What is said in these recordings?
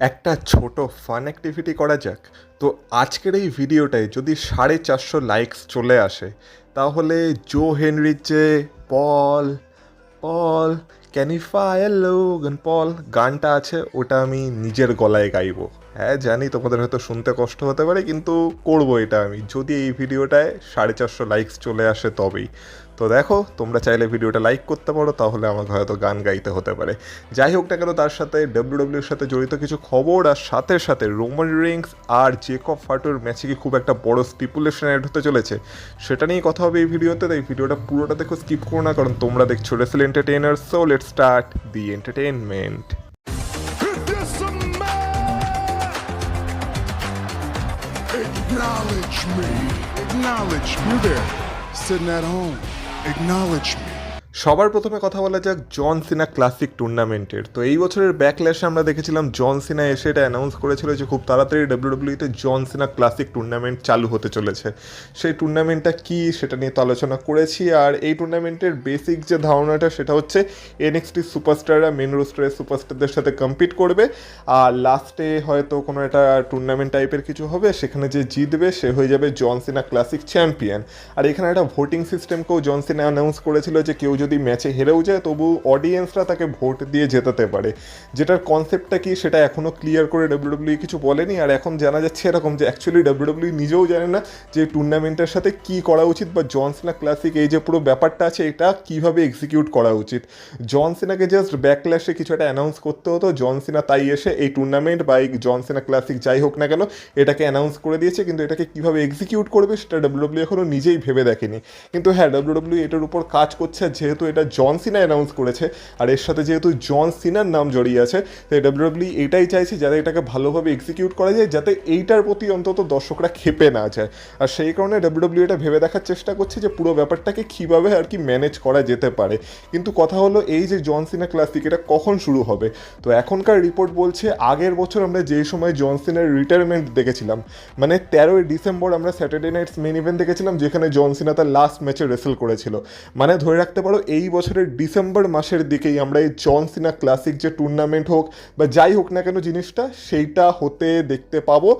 একটা ছোট fun activity করা যাক। তো আজকের এই ভিডিওটায় যদি 450 লাইকস চলে আসে, তাহলে জো হেনরির যে Paul Paul can you fire Logan Paul গানটা আছে, ওটা আমি নিজের গলায় গাইবো। হ্যাঁ জানি তোমাদের হয়তো শুনতে কষ্ট হতে পারে, কিন্তু করবো এটা আমি, যদি এই ভিডিওটায় 450 লাইকস চলে আসে তবেই। তো দেখো, তোমরা চাইলে ভিডিওটা লাইক করতে পারো, তাহলে আমাকে হয়তো গান গাইতে হতে পারে। যাই হোক না কেন, তার সাথে ডাব্লিউডাব্লিউর সাথে জড়িত কিছু খবর, আর সাথে সাথে রোমান রিংস আর জেকব ফাটোর ম্যাচে কি খুব একটা বড় স্টিপুলেশন অ্যাড হতে চলেছে, সেটা নিয়ে কথা হবে এই ভিডিওতে। তাই ভিডিওটা পুরোটা দেখো, স্কিপ করো না, কারণ তোমরা দেখছো wrestle entertainer. So let's start the entertainment. Acknowledge me. Acknowledge me. You there, sitting at home. Acknowledge me. সবার প্রথমে কথা বলা যাক জন সিনা ক্লাসিক টুর্নামেন্টের। তো এই বছরের ব্যাকল্যাশে আমরা দেখেছিলাম জন সিনা এসে এটা অ্যানাউন্স করেছিল যে খুব তাড়াতাড়ি ডাব্লিউডাব্লিউতে জন সিনা ক্লাসিক টুর্নামেন্ট চালু হতে চলেছে। সেই টুর্নামেন্টটা কী সেটা নিয়ে তো আলোচনা করেছি। আর এই টুর্নামেন্টের বেসিক যে ধারণাটা সেটা হচ্ছে এনএক্সটি সুপারস্টাররা মেন রোস্টারের সুপারস্টারদের সাথে কম্পিট করবে, আর লাস্টে হয়তো কোনো একটা টুর্নামেন্ট টাইপের কিছু হবে, সেখানে যে জিতবে সে হয়ে যাবে জন সিনা ক্লাসিক চ্যাম্পিয়ন। আর এখানে একটা ভোটিং সিস্টেমকেও জন সিনা অ্যানাউন্স করেছিল যে কেউ যদি ম্যাচে হেরেও যায় তবু অডিয়েন্সরা তাকে ভোট দিয়ে জেতাতে পারে। যেটার কনসেপ্টটা কি সেটা এখনও ক্লিয়ার করে ডাব্লিউডাব্লিউ কিছু বলেনি। আর এখন জানা যাচ্ছে এরকম যে অ্যাকচুয়ালি ডাব্লিউডাব্লিউ নিজেও জানে না যে টুর্নামেন্টের সাথে কী করা উচিত, বা জন সিনা ক্লাসিক এই যে পুরো ব্যাপারটা আছে এটা কীভাবে এক্সিকিউট করা উচিত। জন সিনাকে জাস্ট ব্যাকল্যাশে কিছু একটা অ্যানাউন্স করতে হতো, জন সিনা তাই এসে এই টুর্নামেন্ট বা এই জন সিনা ক্লাসিক যাই হোক না কেন এটাকে অ্যানাউন্স করে দিয়েছে, কিন্তু এটাকে কীভাবে এক্সিকিউট করবে সেটা ডাব্লিউডাব্লিউ এখনও নিজেই ভেবে দেখেনি। কিন্তু হ্যাঁ, ডাব্লিউডাব্লিউ এটার উপর কাজ করছে, যেহেতু এটা জন সিনা অ্যানাউন্স করেছে আর এর সাথে যেহেতু জন সিনার নাম জড়িয়ে আছে, তাই ডাব্লিউডাব্লিউ এটাই চাইছে যাতে এটাকে ভালোভাবে এক্সিকিউট করা যায়, যাতে এইটার প্রতি অন্তত দর্শকরা ক্ষেপে না যায়। আর সেই কারণে ডাব্লিউডাব্লিউ এটা ভেবে দেখার চেষ্টা করছে যে পুরো ব্যাপারটাকে কীভাবে আর কি ম্যানেজ করা যেতে পারে। কিন্তু কথা হলো এই যে জন সিনা ক্লাসিক এটা কখন শুরু হবে। তো এখনকার রিপোর্ট বলছে আগের বছর আমরা যেই সময় জন সিনার রিটায়ারমেন্ট দেখেছিলাম, মানে 13ই ডিসেম্বর আমরা স্যাটারডে নাইটস মেন ইভেন্ট দেখেছিলাম, যেখানে জন সিনা তার লাস্ট ম্যাচে রেসেল করেছিল। মানে ধরে রাখতে পারো এই বছরের ডিসেম্বর মাসের দিকেই আমরা এই জন সিনা ক্লাসিক যে টুর্নামেন্ট হোক বা যাই হোক না কেন জিনিসটা, সেইটা হতে দেখতে পাবো।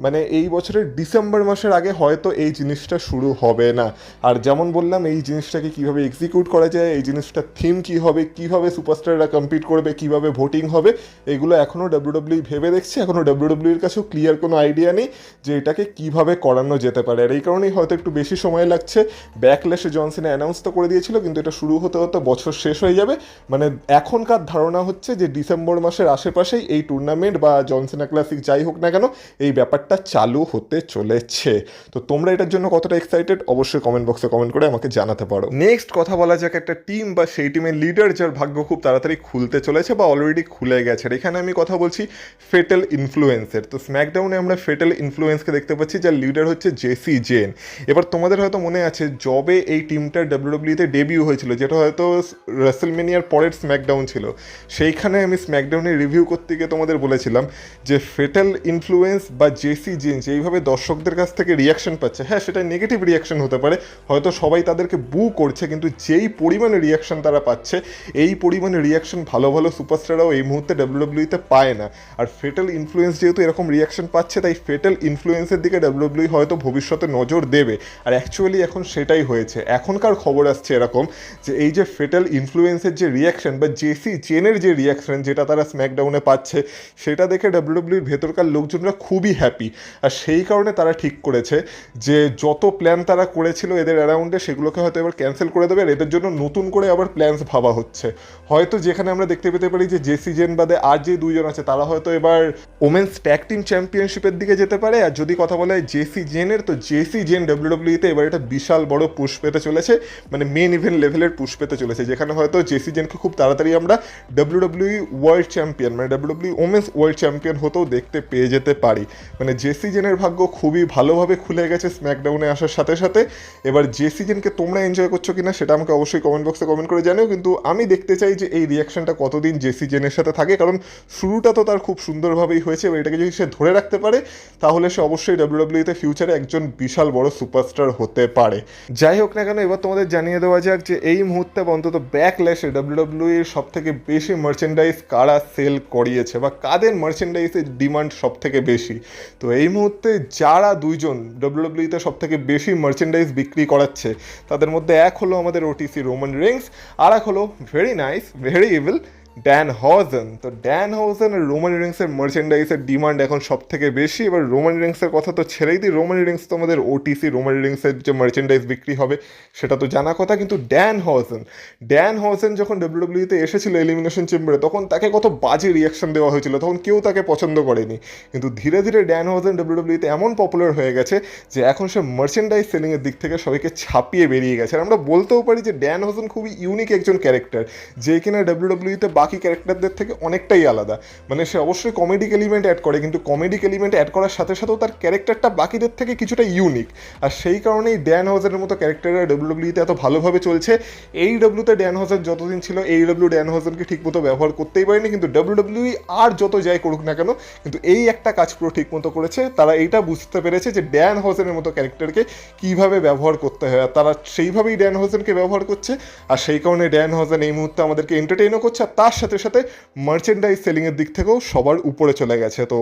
মানে এই বছরের ডিসেম্বর মাসের আগে হয়তো এই জিনিসটা শুরু হবে না। আর যেমন বললাম, এই জিনিসটাকে কীভাবে এক্সিকিউট করা যায়, এই জিনিসটার থিম কী হবে, কীভাবে সুপারস্টাররা কম্পিট করবে, কীভাবে ভোটিং হবে, এগুলো এখনও ডাব্লিউডাব্লিউ ভেবে দেখছে। এখনও ডাব্লিউডাব্লিউর কাছেও ক্লিয়ার কোনো আইডিয়া নেই যে এটাকে কীভাবে করানো যেতে পারে। আর এই কারণেই হয়তো একটু বেশি সময় লাগছে। ব্যাকল্যাশে জন সিনা অ্যানাউন্স তো করে দিয়েছিল, কিন্তু এটা শুরু হতে হতে বছর শেষ হয়ে যাবে। মানে এখনকার ধারণা হচ্ছে যে ডিসেম্বর মাসের আশেপাশেই এই টুর্নামেন্ট বা জন সিনা ক্লাসিক যাই হোক না কেন এই ব্যাপারটা চালু হতে চলেছে। তো তোমরা এটার জন্য কতটা এক্সাইটেড অবশ্যই কমেন্ট বক্সে কমেন্ট করে আমাকে জানাতে পারো। নেক্সট কথা বলা যাক একটা টিম বা সেই টিমের লিডার যার ভাগ্য খুব তাড়াতাড়ি খুলতে চলেছে বা অলরেডি খুলে গেছে। আর এখানে আমি কথা বলছি ফেটাল ইনফ্লুয়েন্সের। তো স্ম্যাকডাউনে আমরা ফেটাল ইনফ্লুয়েন্সকে দেখতে পাচ্ছি, যার লিডার হচ্ছে জেসি জেন। এবার তোমাদের হয়তো মনে আছে জবে এই টিমটার ডাব্লিউডাব্লিউতে ডেবিউ হয়েছিল, যেটা হয়তো রেসেলমেনিয়ার পরের স্ম্যাকডাউন ছিল। সেইখানে আমি স্ম্যাকডাউনের রিভিউ করতে গিয়ে তোমাদের বলেছিলাম যে ফেটাল ইনফ্লুয়েন্স বা জেসি জেন যেইভাবে দর্শকদের কাছ থেকে রিয়াকশন পাচ্ছে, হ্যাঁ সেটা নেগেটিভ রিয়াকশন হতে পারে, হয়তো সবাই তাদেরকে বু করছে, কিন্তু যেই পরিমাণে রিয়াকশন তারা পাচ্ছে, এই পরিমাণে রিয়াকশন ভালো ভালো সুপারস্টাররাও এই মুহূর্তে ডাব্লিউডাব্লিউতে পায় না। আর ফেটাল ইনফ্লুয়েন্স যেহেতু এরকম রিয়াকশন পাচ্ছে, তাই ফেটাল ইনফ্লুয়েন্সের দিকে ডাব্লিউডাব্লিউ হয়তো ভবিষ্যতে নজর দেবে। আর অ্যাকচুয়ালি এখন সেটাই হয়েছে। এখনকার খবর আসছে এরকম যে এই যে ফেটাল ইনফ্লুয়েন্সের যে রিয়াকশন বা জেসি জেনের যে রিয়াকশন যেটা তারা স্ম্যাকডাউনে পাচ্ছে, সেটা দেখে ডাব্লিউডাব্লিউর ভেতরকার লোকজনরা খুবই হ্যাপি। আর সেই কারণে তারা ঠিক করেছে যে যত প্ল্যান তারা করেছিল এদের অ্যারাউন্ডে, সেগুলোকে হয়তো এবার ক্যান্সেল করে দেবে। আর এদের জন্য নতুন করে আবার প্ল্যানস ভাবা হচ্ছে। হয়তো যেখানে আমরা দেখতে পেতে পারি যে জেসি জেন বাদে আর যে দুইজন আছে তারা হয়তো এবার ওমেন্স ট্যাগ টিম চ্যাম্পিয়নশিপের দিকে যেতে পারে। আর যদি কথা বলা হয় জেসি জেনের, তো জেসি জেন ডাব্লিউডাব্লিউতে এবার এটা বিশাল বড় পুশ পেতে চলেছে, মানে মেন ইভেন্ট লেভেলের পুশ পেতে চলেছে, যেখানে হয়তো জেসি জেনকে খুব তাড়াতাড়ি আমরা ডাব্লিউডাব্লিউ ওয়ার্ল্ড চ্যাম্পিয়ন মানে ডাব্লিউডাব্লিউ ওমেন্স ওয়ার্ল্ড চ্যাম্পিয়ন হতেও দেখতে পেয়ে যেতে পারি। মানে জেসি জেনের ভাগ্য খুবই ভালোভাবে খুলে গেছে স্ম্যাকডাউনে আসার সাথে সাথে। এবার জেসি জেনকে তোমরা এনজয় করছো কিনা সেটা আমাকে অবশ্যই কমেন্ট বক্সে কমেন্ট করে জানিও, কিন্তু আমি দেখতে চাই যে এই রিয়াকশনটা কতদিন জেসি জেনের সাথে থাকে, কারণ শুরুটা তো তার খুব সুন্দরভাবেই হয়েছে। এবার এটাকে যদি সে ধরে রাখতে পারে তাহলে সে অবশ্যই ডাব্লিউডাব্লিউতে ফিউচারে একজন বিশাল বড় সুপারস্টার হতে পারে। যাই হোক না কেন, এবার তোমাদের জানিয়ে দেওয়া যাক যে এই মুহূর্তে বা অন্তত ব্যাকল্যাশে ডাব্লিউডাব্লিউইর সব থেকে বেশি মার্চেন্ডাইজ কারা সেল করিয়েছে বা কাদের মার্চেন্ডাইজের ডিমান্ড সব থেকে বেশি। তো এই মুহূর্তে যারা দুইজন ডাব্লিউডাব্লিউইতে সব থেকে বেশি মার্চেন্ডাইজ বিক্রি করাচ্ছে তাদের মধ্যে এক হলো আমাদের ওটিসি রোমান রিংস, আর এক হলো very nice very evil Danhausen. তো ড্যান হজেন আর রোমান রিংসের মার্চেন্ডাইজের ডিমান্ড এখন সব থেকে বেশি। এবার রোমান রিংসের কথা তো ছেড়েই দিই, রোমান রিংস তো আমাদের ওটিসি রোমান রিংসের যে মার্চেন্ডাইজ বিক্রি হবে সেটা তো জানা কথা, কিন্তু ড্যান হজেন যখন ডাব্লিউডাব্লিউতে এসেছিল এলিমিনেশন চেম্বারে তখন তাকে কত বাজে রিয়াকশন দেওয়া হয়েছিল, তখন কেউ তাকে পছন্দ করেনি। কিন্তু ধীরে ধীরে ড্যান হজেন ডাব্লিউডাব্লিউতে এমন পপুলার হয়ে গেছে যে এখন সে মার্চেন্ডাইজ সেলিংয়ের দিক থেকে সবাইকে ছাপিয়ে বেরিয়ে গেছে। আর আমরা বলতেও পারি যে ড্যান হজেন খুবই ইউনিক একজন ক্যারেক্টার, যে কিনা ডাব্লিউডাব্লিউতে বাকি ক্যারেক্টারদের থেকে অনেকটাই আলাদা। মানে সে অবশ্যই কমেডিক এলিমেন্ট অ্যাড করে, কিন্তু কমেডিক এলিমেন্ট অ্যাড করার সাথে সাথেও তার ক্যারেক্টারটা বাকিদের থেকে কিছুটা ইউনিক। আর সেই কারণেই ড্যান হজেনের মতো ক্যারেক্টাররা ডাব্লিউডাব্লিউতে এত ভালোভাবে চলছে। এইডব্লিউতে ড্যান হজেন যতদিন ছিল এইডব্লিউ ড্যান হজেনকে ঠিকমতো ব্যবহার করতেই পারেনি, কিন্তু ডাব্লিউডাব্লিউই আর যত যাই করুক না কেন কিন্তু এই একটা কাজ পুরো ঠিকমতো করেছে। তারা এইটা বুঝতে পেরেছে যে ড্যান হজেনের মতো ক্যারেক্টারকে কীভাবে ব্যবহার করতে হয়, আর তারা সেইভাবেই ড্যান হজেনকে ব্যবহার করছে। আর সেই কারণে ড্যান হজেন এই মুহূর্তে আমাদেরকে এন্টারটেইনও করছে, আর তার সাথে সাথে মার্চেন্ডাইজ সেলিংয়ের দিক থেকেও সবার উপরে চলে গেছে। তো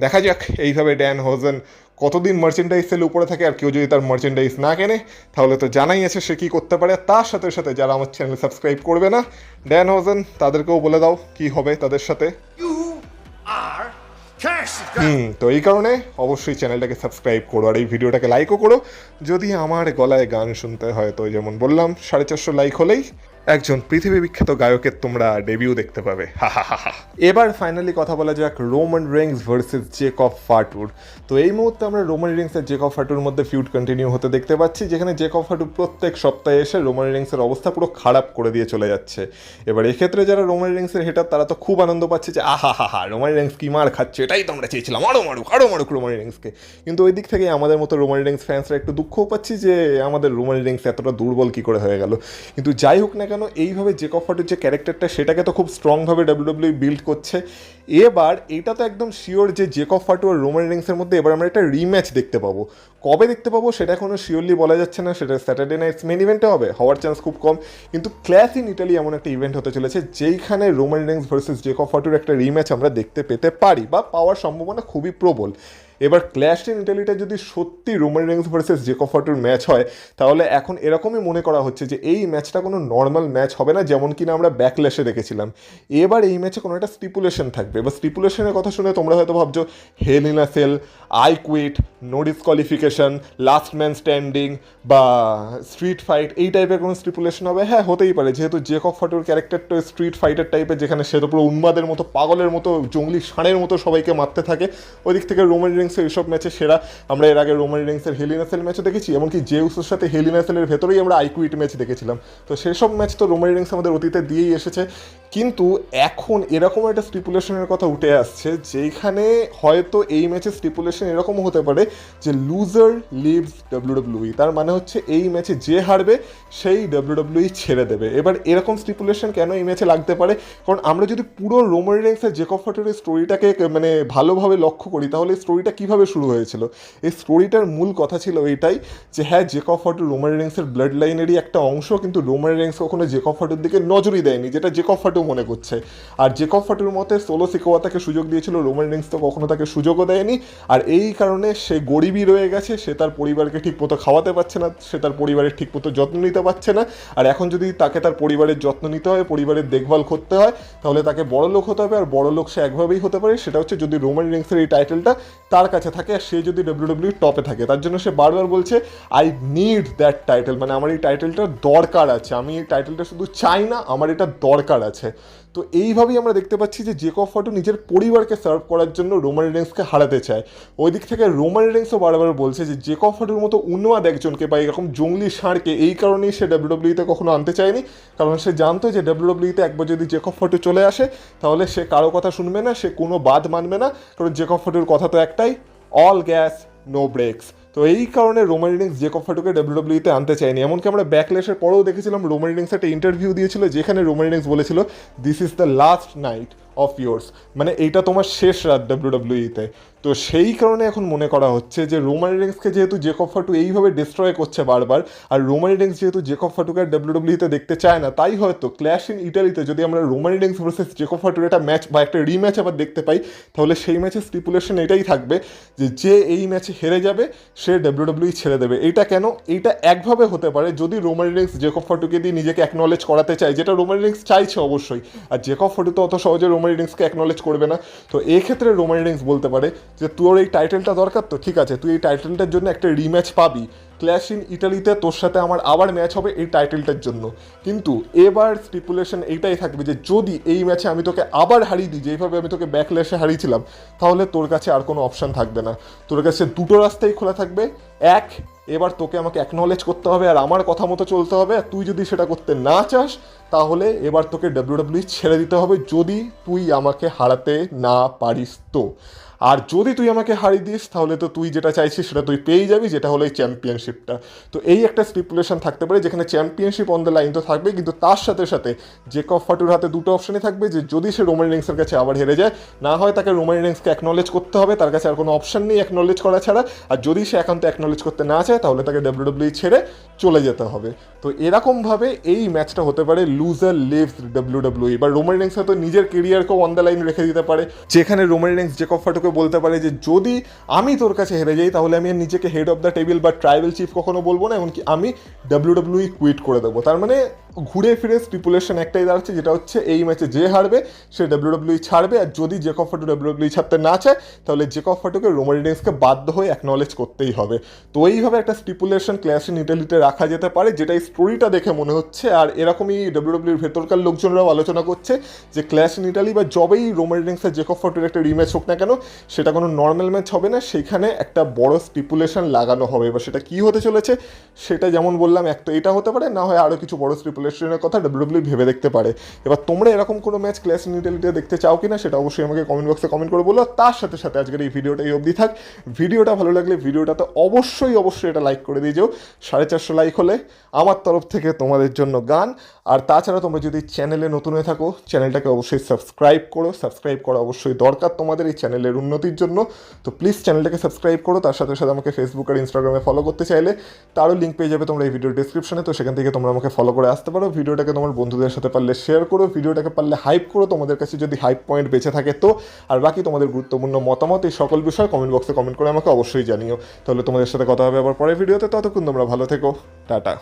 দেখা যাক এইভাবে ড্যান হজেন কতদিন মার্চেন্ডাইজ সেল উপরে থাকে, আর কেউ যদি তার মার্চেন্ডাইজ না কেনে তাহলে তো জানাই আছে সে কী করতে পারে। তার সাথে সাথে যারা আমার চ্যানেল সাবস্ক্রাইব করবে না ড্যান হজেন তাদেরকেও বলে দাও কি হবে তাদের সাথে। তো এই কারণে অবশ্যই চ্যানেলটাকে সাবস্ক্রাইব করো আর এই ভিডিওটাকে লাইকও করো। যদি আমার গলায় গান শুনতে হয় তো যেমন বললাম 450 লাইক হলেই একজন পৃথিবী বিখ্যাত গায়কের তোমরা ডেবিউ দেখতে পাবে। এবার ফাইনালি কথা বলা যাক রোমান রিংস ভার্সেস জেকব ফাটুর। তো এই মুহূর্তে আমরা রোমান রিংস আর জেকব ফাটুর মধ্যে ফিউড কন্টিনিউ হতে দেখতে পাচ্ছি, যেখানে জেকব ফাটু প্রত্যেক সপ্তাহে এসে রোমান রিংসের অবস্থা পুরো খারাপ করে দিয়ে চলে যাচ্ছে। এবার এক্ষেত্রে যারা রোমান রিংসের হেটার তারা তো খুব আনন্দ পাচ্ছে যে রোমান রিংস কি মার খাচ্ছে, এটাই তো আমরা চেয়েছিলাম, আরও মারুক রোমান রিংসকে। কিন্তু ওই দিক থেকে আমাদের মতো রোমান রিংস ফ্যান্সরা একটু দুঃখও পাচ্ছি যে আমাদের রোমান রিংস এতটা দুর্বল কী করে হয়ে গেল। কিন্তু যাই হোক না কেন এইভাবে জেকব ফাটুর যে ক্যারেক্টারটা সেটাকে তো খুব স্ট্রংভাবে ডাব্লিউডাব্লিউ বিল্ড করছে। এবার এটা তো একদম শিওর যে জেকব ফাটু আর রোমান রিংসের মধ্যে এবার আমরা একটা রিম্যাচ দেখতে পাবো। কবে দেখতে পাবো সেটা এখনও শিওরলি বলা যাচ্ছে না, সেটা স্যাটারডে নাইটস মেন ইভেন্টে হবে, হওয়ার চান্স খুব কম। কিন্তু ক্ল্যাশ ইন ইটালি এমন একটা ইভেন্ট হতে চলেছে যেইখানে রোমান রিংস ভার্সেস জেকব ফাটুর একটা রিম্যাচ আমরা দেখতে পেতে পারি বা পাওয়ার সম্ভাবনা খুবই প্রবল। এবার ক্ল্যাশ ইন ইটালিটা যদি সত্যি Roman Reigns versus Jacob Fatu match হয় তাহলে এখন এরকমই মনে করা হচ্ছে যে এই ম্যাচটা কোনো নর্মাল ম্যাচ হবে না, যেমন কিনা আমরা ব্যাকল্যাশে দেখেছিলাম। এবার এই ম্যাচে কোনো একটা স্টিপুলেশন থাকবে। এবার স্টিপুলেশনের কথা শুনে তোমরা হয়তো ভাবছো hell in a cell, I quit, no disqualification, last man standing বা স্ট্রিট ফাইট এই টাইপের কোনো স্টিপুলেশন হবে। হ্যাঁ হতেই পারে, যেহেতু জেকব ফাটুর ক্যারেক্টারটা স্ট্রিট ফাইটার টাইপের, যেখানে সে তো পুরো উন্মাদের মতো পাগলের মতো জঙ্গলি ষাঁড়ের মতো সবাইকে মারতে থাকে। ওই দিক থেকে রোমান রিংসের এইসব ম্যাচে সেরা। আমরা এর আগে রোমান রিংসের হেল ইন আ সেল ম্যাচও দেখেছি, এমনকি জেউসের সাথে হেল ইন আ সেলের ভেতরেই আমরা আই কুইট ম্যাচ দেখেছিলাম। তো সেসব ম্যাচ তো রোমান রিংস আমাদের অতীতে দিয়েই এসেছে। কিন্তু এখন এরকম একটা স্টিপুলেশনের কথা উঠে আসছে যেখানে হয়তো এই ম্যাচের স্টিপুলেশন এরকমও হতে পারে যে লুজার লিভস ডাব্লিউডাব্লিউই, তার মানে হচ্ছে এই ম্যাচে যে হারবে সেই ডাব্লিউডাব্লিউই ছেড়ে দেবে। এবার এরকম স্টিপুলেশন কেন এই ম্যাচে লাগতে পারে, কারণ আমরা যদি পুরো রোমান রিংসের জেকব ফাটুরের স্টোরিটাকে মানে ভালোভাবে লক্ষ্য করি তাহলে এই স্টোরিটা কীভাবে শুরু হয়েছিল। এই স্টোরিটার মূল কথা ছিল এইটাই যে হ্যাঁ জেকব ফাটু রোমান রিংসের ব্লাড লাইনেরই একটা অংশ, কিন্তু রোমান রিংস কখনো জেকব ফাটুর দিকে নজরই দেয়নি, যেটা জেকব ফাটু মনে করছে। আর জেকব ফাটুর মতে সোলো সিকোয়া তাকে সুযোগ দিয়েছিল, রোমান রিংস তো কখনো তাকে সুযোগও দেয়নি। আর এই কারণে সে গরিবই রয়ে গেছে, সে তার পরিবারকে ঠিকমতো খাওয়াতে পারছে না, সে তার পরিবারের ঠিকমতো যত্ন নিতে পারছে না। আর এখন যদি তাকে তার পরিবারের যত্ন নিতে হয়, পরিবারের দেখভাল করতে হয়, তাহলে তাকে বড় লোক হতে হবে। আর বড় লোক সে একভাবেই হতে পারে, সেটা হচ্ছে যদি রোমান রিংসের এই টাইটেলটা তার কাছে থাকে আর সে যদি ডাব্লিউডাব্লিউ টপে থাকে। তার জন্য সে বারবার বলছে আই নিড দ্যাট টাইটেল, মানে আমার এই টাইটেলটা দরকার আছে, আমি এই টাইটেলটা শুধু চাই না, আমার এটা দরকার আছে। তো এইভাবেই আমরা দেখতে পাচ্ছি যে জেকব ফাটু নিজের পরিবারকে সার্ভ করার জন্য রোমান রিংসকে হারাতে চায়। ওই দিক থেকে রোমান রিংসও বারবার বলছে যে জেকব ফাটুর মতো উন্মাদ একজনকে বা এরকম জঙ্গলি ষাঁড়কে এই কারণেই সে ডাব্লিউডাব্লিউতে কখনো আনতে চায়নি, কারণ সে জানতো যে ডাব্লিউডাব্লিউতে একবার যদি জেকব ফাটু চলে আসে তাহলে সে কারো কথা শুনবে না, সে কোনো বাদ মানবে না, কারণ জেকব ফাটুর কথা তো একটাই, অল গ্যাস নো ব্রেকস। তো এই কারণে রোমান রিংস জেকব ফাটুকে ডাব্লিউডাব্লিউতে আনতে চায়নি। এমনকি আমরা ব্যাকল্যাশের পরেও দেখেছিলাম রোমান রিংস একটা ইন্টারভিউ দিয়েছিল যেখানে রোমান রিংস বলেছিল this is the last night of yours, মানে এইটা তোমার শেষ রাত ডাব্লিউডাব্লিউইতে। তো সেই কারণে এখন মনে করা হচ্ছে যে রোমান রিংসকে যেহেতু জেকব ফাটু এইভাবে ডিস্ট্রয় করছে বারবার, আর রোমান রিংস যেহেতু জেকব ফাটুকে আর ডাব্লিউডাব্লিউইতে দেখতে চায় না, তাই হয়তো ক্ল্যাশ ইন ইটালিতে যদি আমরা রোমান রিংস ভার্সেস জেকব ফাটুর একটা ম্যাচ বা একটা রিম্যাচ আবার দেখতে পাই, তাহলে সেই ম্যাচের স্টিপুলেশন এটাই থাকবে যে যে এই ম্যাচে হেরে যাবে সে ডাব্লিউডাব্লিউই ছেড়ে দেবে। এইটা কেন? এইটা একভাবে হতে পারে যদি রোমান রিংস জেকব ফাটুকে দিয়ে নিজেকে অ্যাকনলেজ করাতে চায়, যেটা রোমান রিংস চাইছে অবশ্যই, আর জেকব ফাটু তো অত সহজে রোমান রিংসকে অ্যাকনলেজ করবে না। তো এই ক্ষেত্রে রোমান রিংস বলতে পারে যে তোর এই টাইটেলটা দরকার, তো ঠিক আছে, তুই এই টাইটেলটার জন্য একটা রিম্যাচ পাবি, ক্ল্যাশ ইন ইটালিতে তোর সাথে আমার আবার ম্যাচ হবে এই টাইটেলটার জন্য। কিন্তু এবার স্টিপুলেশন এইটাই থাকবে যে যদি এই ম্যাচে আমি তোকে আবার হারিয়ে দিই, যেইভাবে আমি তোকে ব্যাকল্যাশে হারিয়েছিলাম, তাহলে তোর কাছে আর কোনো অপশান থাকবে না, তোর কাছে দুটো রাস্তাই খোলা থাকবে। এক, এবার তোকে আমাকে অ্যাকনলেজ করতে হবে আর আমার কথা মতো চলতে হবে, আর তুই যদি সেটা করতে না চাস তাহলে এবার তোকে ডাব্লিউডাব্লিউই ছেড়ে দিতে হবে, যদি তুই আমাকে হারাতে না পারিস তো। আর যদি তুই আমাকে হারিয়ে দিস তাহলে তো তুই যেটা চাইছিস সেটা তুই পেয়ে যাবি, যেটা হলো এই চ্যাম্পিয়নশিপটা। তো এই একটা স্টিপুলেশন থাকতে পারে যেখানে চ্যাম্পিয়নশিপ অন দ্য লাইন তো থাকবে, কিন্তু তার সাথে সাথে জেকব ফাটুর হাতে দুটো অপশনই থাকবে, যে যদি সে রোমান রিংসের কাছে আবার হেরে যায়, না হয় তাকে রোমান রিংসকে অ্যাকনলেজ করতে হবে, তার কাছে আর কোনো অপশন নেই অ্যাকনলেজ করা ছাড়া, আর যদি সে একান্ত অ্যাকনলেজ করতে না চায় তাহলে তাকে ডাব্লিউডাব্লিউই ছেড়ে চলে যেতে হবে। তো এরকমভাবে এই ম্যাচটা হতে পারে লুজার লিভস ডাব্লিউডাব্লিউই, বা রোমান রিংস হয়তো নিজের কেরিয়ারকেও অন দ্য লাইন রেখে দিতে পারে, যেখানে রোমান রিংস জেকব ফাটুকে বলতে পারে যে যদি আমি তোর কাছে হেরে যাই তাহলে আমি আর নিজেকে হেড অফ দ্য টেবিল বা ট্রাইবেল চিফ কখনো বলবো না, এমনকি আমি ডাব্লিউডাব্লিউই কুইট করে দেবো। তার মানে ঘুরে ফিরে স্টিপুলেশন একটাই দাঁড়াচ্ছে, যেটা হচ্ছে এই ম্যাচে যে হারবে সে ডাব্লিউডাব্লিউই ছাড়বে, আর যদি জেকব ফাটু ডাব্লিউডাব্লিউই ছাড়তে না চায় তাহলে জেকব ফাটুকে রোমান রিংসকে বাধ্য হয়ে অ্যাকনলেজ করতেই হবে। তো এইভাবে একটা স্টিপুলেশন ক্ল্যাশ ইন ইটালিতে রাখা যেতে পারে, যেটা এই স্টোরিটা দেখে মনে হচ্ছে। আর এরকমই ডাব্লিউডাব্লিউর ভেতরকার লোকজনরাও আলোচনা করছে যে ক্ল্যাশ ইন ইটালি বা যবেই রোমান রিংস আর জেকব ফাটুর একটা রিম্যাচ হোক না কেন, সেটা কোনো নর্মাল ম্যাচ হবে না, সেখানে একটা বড় স্টিপুলেশন লাগানো হবে। এবার সেটা কী হতে চলেছে সেটা যেমন বললাম, এক তো এটা হতে পারে, না হয় আরও কিছু বড় স্টিপুলেশনের কথা ডাব্লিউডাব্লিউ ভেবে দেখতে পারে। এবার তোমরা এরকম কোনো ম্যাচ ক্ল্যাশ ইন ইটালিতে দেখতে চাও কি না সেটা অবশ্যই আমাকে কমেন্ট বক্সে কমেন্ট করে বলো। তার সাথে সাথে আজকের এই ভিডিওটা এই অবধি থাক। ভিডিওটা ভালো লাগলে ভিডিওটাতে অবশ্যই এটা লাইক করে দিয়ে যাও। 450 লাইক হলে আমার তরফ থেকে তোমাদের জন্য গান। আর তাছাড়া তোমরা যদি চ্যানেলে নতুন হয়ে থাকো চ্যানেলটাকে অবশ্যই সাবস্ক্রাইব করো, সাবস্ক্রাইব করা অবশ্যই দরকার তোমাদের এই চ্যানেলের উন্নতির জন্য। তো প্লিজ চ্যানেলটাকে সাবস্ক্রাইব করো। তার সাথে সাথে আমাকে ফেসবুক আর ইনস্টাগ্রামে ফলো করতে চাইলে তারও লিঙ্ক পেয়ে যাবে তোমরা এই ভিডিওর ডিসক্রিপশনে, তো সেখান থেকে তোমরা আমাকে ফলো করে আসতে পারো। ভিডিওটাকে তোমার বন্ধুদের সাথে পারলে শেয়ার করো, ভিডিওটাকে পারলে হাইপ করো তোমাদের কাছে যদি হাইপ পয়েন্ট বেঁচে থাকে তো। আর বাকি তোমাদের গুরুত্বপূর্ণ মতামত এই সকল বিষয় কমেন্ট বক্সে কমেন্ট করে আমাকে অবশ্যই জানিও। তাহলে তোমাদের সাথে কথা হবে আবার পরের ভিডিওতে, ততক্ষণ তোমরা ভালো থেকো, টাটা।